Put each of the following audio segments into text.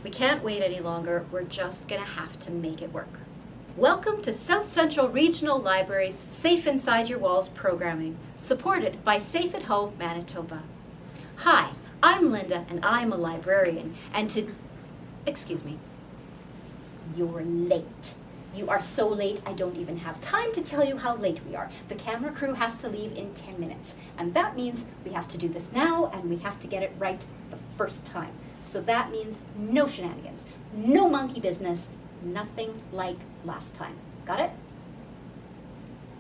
We can't wait any longer. We're just gonna have to make it work. Welcome to South Central Regional Library's Safe Inside Your Walls programming, supported by Safe at Home Manitoba. Hi, I'm Linda and I'm a librarian, and excuse me, you're late. You are so late, I don't even have time to tell you how late we are. The camera crew has to leave in 10 minutes, and that means we have to do this now, and we have to get it right the first time. So that means no shenanigans, no monkey business, nothing like last time. Got it?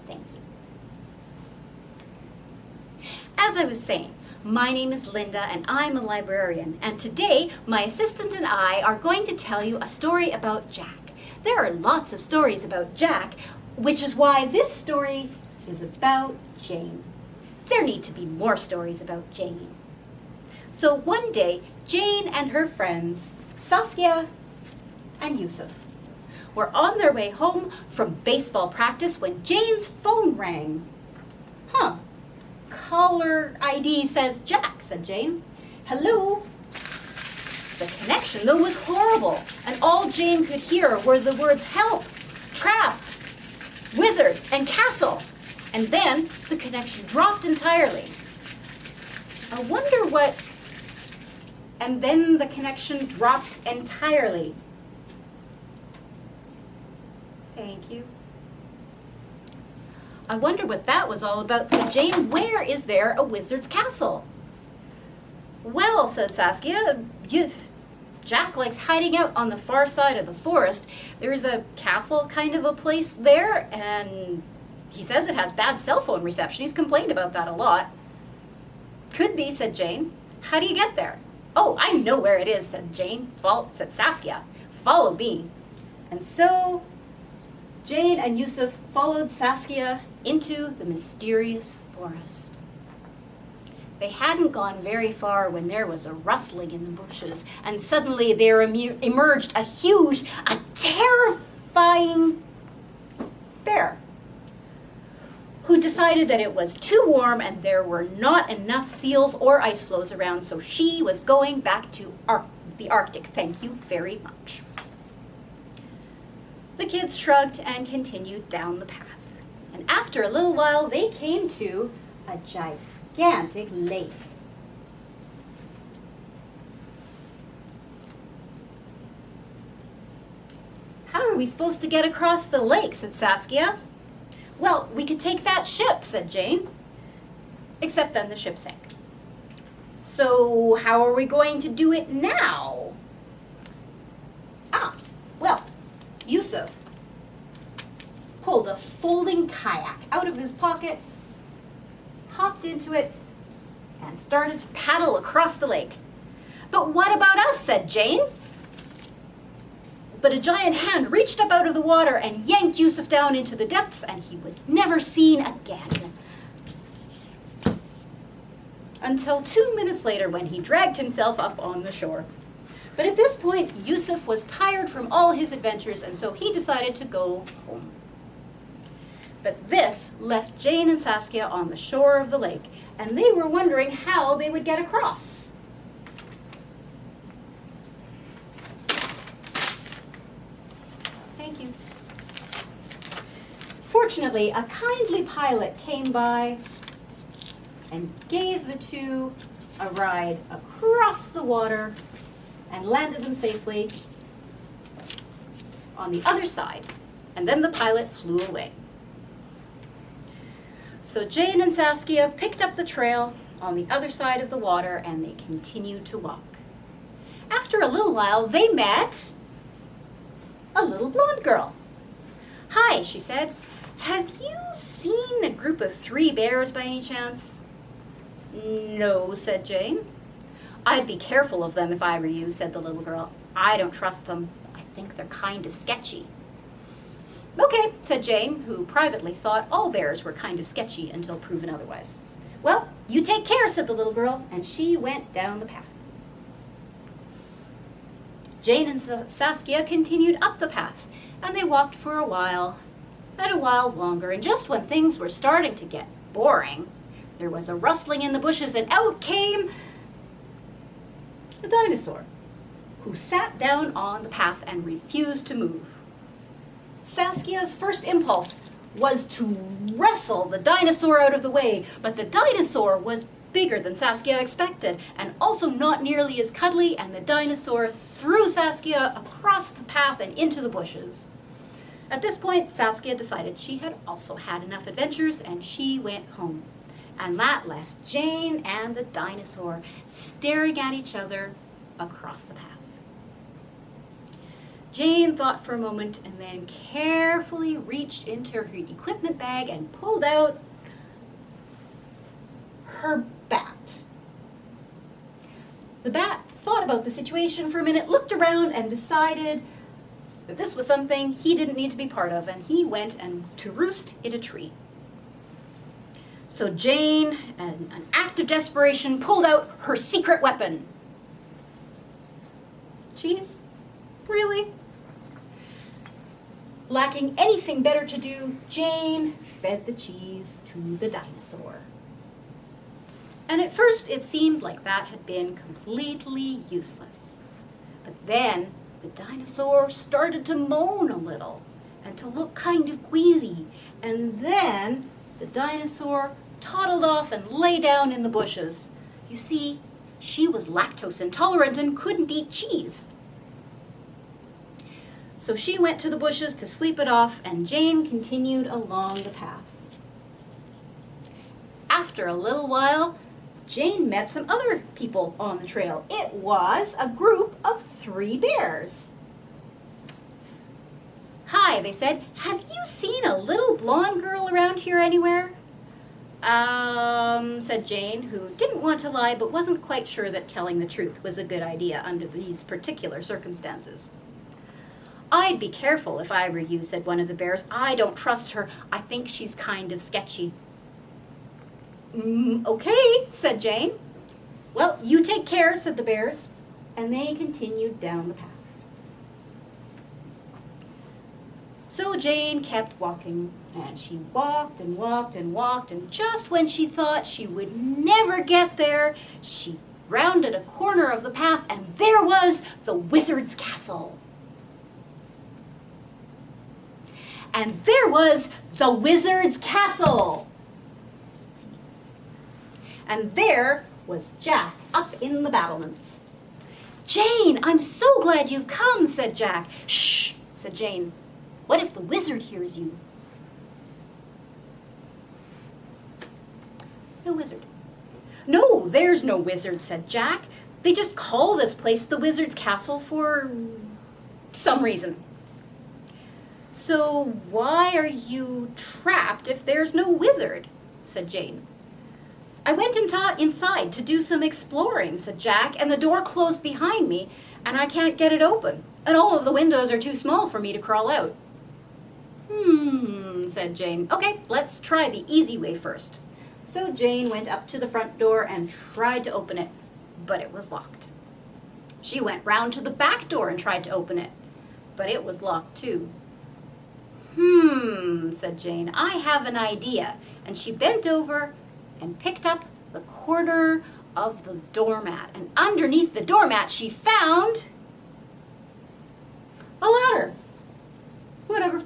Thank you. As I was saying, my name is Linda and I'm a librarian, and today my assistant and I are going to tell you a story about Jack. There are lots of stories about Jack, which is why this story is about Jane. There need to be more stories about Jane. So one day, Jane and her friends, Saskia and Yusuf, were on their way home from baseball practice when Jane's phone rang. Huh, caller ID says Jack, said Jane. Hello? The connection, though, was horrible, and all Jane could hear were the words help, trapped, wizard, and castle. And then the connection dropped entirely. I wonder what... And then the connection dropped entirely. Thank you. I wonder what that was all about, said Jane. Where is there a wizard's castle? Well, said Saskia, Jack likes hiding out on the far side of the forest. There's a castle kind of a place there, and he says it has bad cell phone reception. He's complained about that a lot. Could be, said Jane. How do you get there? Oh, I know where it is, said said Saskia. Follow me. And so Jane and Yusuf followed Saskia into the mysterious forest. They hadn't gone very far when there was a rustling in the bushes, and suddenly there emerged a terrifying bear, who decided that it was too warm and there were not enough seals or ice floes around, so she was going back to the Arctic. Thank you very much. The kids shrugged and continued down the path. And after a little while, they came to a gigantic lake. How are we supposed to get across the lake, said Saskia. Well, we could take that ship, said Jane. Except then the ship sank. So how are we going to do it now? Well, Yusuf pulled a folding kayak out of his pocket, hopped into it, and started to paddle across the lake. But what about us, said Jane. But a giant hand reached up out of the water and yanked Yusuf down into the depths, and he was never seen again. Until 2 minutes later, when he dragged himself up on the shore. But at this point, Yusuf was tired from all his adventures, and so he decided to go home. But this left Jane and Saskia on the shore of the lake, and they were wondering how they would get across. Thank you. Fortunately, a kindly pilot came by and gave the two a ride across the water and landed them safely on the other side. And then the pilot flew away. So Jane and Saskia picked up the trail on the other side of the water, and they continued to walk. After a little while, they met a little blonde girl. Hi, she said. Have you seen a group of 3 bears by any chance? No, said Jane. I'd be careful of them if I were you, said the little girl. I don't trust them. I think they're kind of sketchy. Okay, said Jane, who privately thought all bears were kind of sketchy until proven otherwise. Well, you take care, said the little girl, and she went down the path. Jane and Saskia continued up the path, and they walked for a while, and a while longer, and just when things were starting to get boring, there was a rustling in the bushes, and out came a dinosaur. who sat down on the path and refused to move. Saskia's first impulse was to wrestle the dinosaur out of the way, but the dinosaur was bigger than Saskia expected, and also not nearly as cuddly, and the dinosaur threw Saskia across the path and into the bushes. At this point, Saskia decided she had also had enough adventures, and she went home. And that left Jane and the dinosaur staring at each other across the path. Jane thought for a moment and then carefully reached into her equipment bag and pulled out her bat. The bat thought about the situation for a minute, looked around, and decided that this was something he didn't need to be part of, and he went to roost in a tree. So Jane, in an act of desperation, pulled out her secret weapon. Cheese? Really? Lacking anything better to do, Jane fed the cheese to the dinosaur. And at first it seemed like that had been completely useless. But then the dinosaur started to moan a little and to look kind of queasy. And then the dinosaur toddled off and lay down in the bushes. You see, she was lactose intolerant and couldn't eat cheese. So she went to the bushes to sleep it off, and Jane continued along the path. After a little while, Jane met some other people on the trail. It was a group of 3 bears. "Hi," they said. "Have you seen a little blonde girl around here anywhere?" Said Jane, who didn't want to lie but wasn't quite sure that telling the truth was a good idea under these particular circumstances. "I'd be careful if I were you," said one of the bears. "I don't trust her. I think she's kind of sketchy." "Okay," said Jane. "Well, you take care," said the bears, and they continued down the path. So Jane kept walking, and she walked and walked and walked, and just when she thought she would never get there, she rounded a corner of the path, and there was the wizard's castle. And there was the wizard's castle. And there was Jack up in the battlements. "Jane, I'm so glad you've come," said Jack. "Shh," said Jane. "What if the wizard hears you?" No wizard. "No, there's no wizard," said Jack. "They just call this place the wizard's castle for some reason." "So why are you trapped if there's no wizard?" said Jane. "I went inside to do some exploring," said Jack, "and the door closed behind me, and I can't get it open, and all of the windows are too small for me to crawl out." Said Jane. "Okay, let's try the easy way first." So Jane went up to the front door and tried to open it, but it was locked. She went round to the back door and tried to open it, but it was locked too. Said Jane, "I have an idea." And she bent over and picked up the corner of the doormat. And underneath the doormat she found a ladder. Whatever.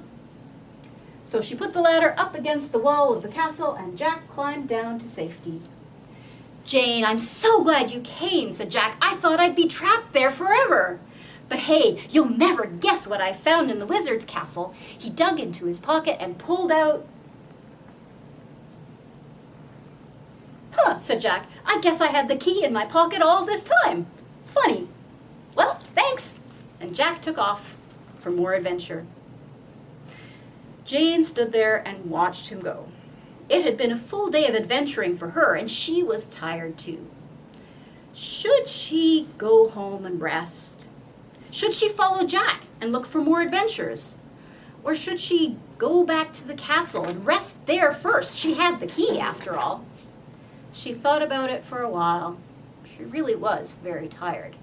So she put the ladder up against the wall of the castle, and Jack climbed down to safety. "Jane, I'm so glad you came," said Jack. "I thought I'd be trapped there forever. But hey, you'll never guess what I found in the wizard's castle." He dug into his pocket and pulled out... "Huh," said Jack. "I guess I had the key in my pocket all this time. Funny. Well, thanks." And Jack took off for more adventure. Jane stood there and watched him go. It had been a full day of adventuring for her, and she was tired too. Should she go home and rest? Should she follow Jack and look for more adventures? Or should she go back to the castle and rest there first? She had the key, after all. She thought about it for a while. She really was very tired.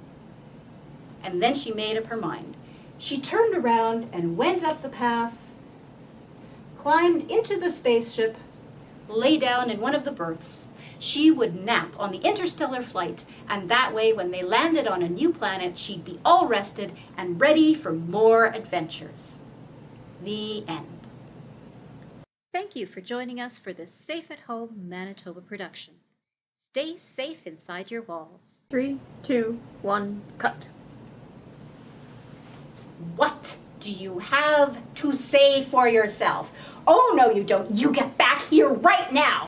And then she made up her mind. She turned around and went up the path, climbed into the spaceship, lay down in one of the berths. She would nap on the interstellar flight, and that way when they landed on a new planet, she'd be all rested and ready for more adventures. The end. Thank you for joining us for this Safe at Home Manitoba production. Stay safe inside your walls. 3, 2, 1, cut. What do you have to say for yourself? Oh, no, you don't. You get back here right now.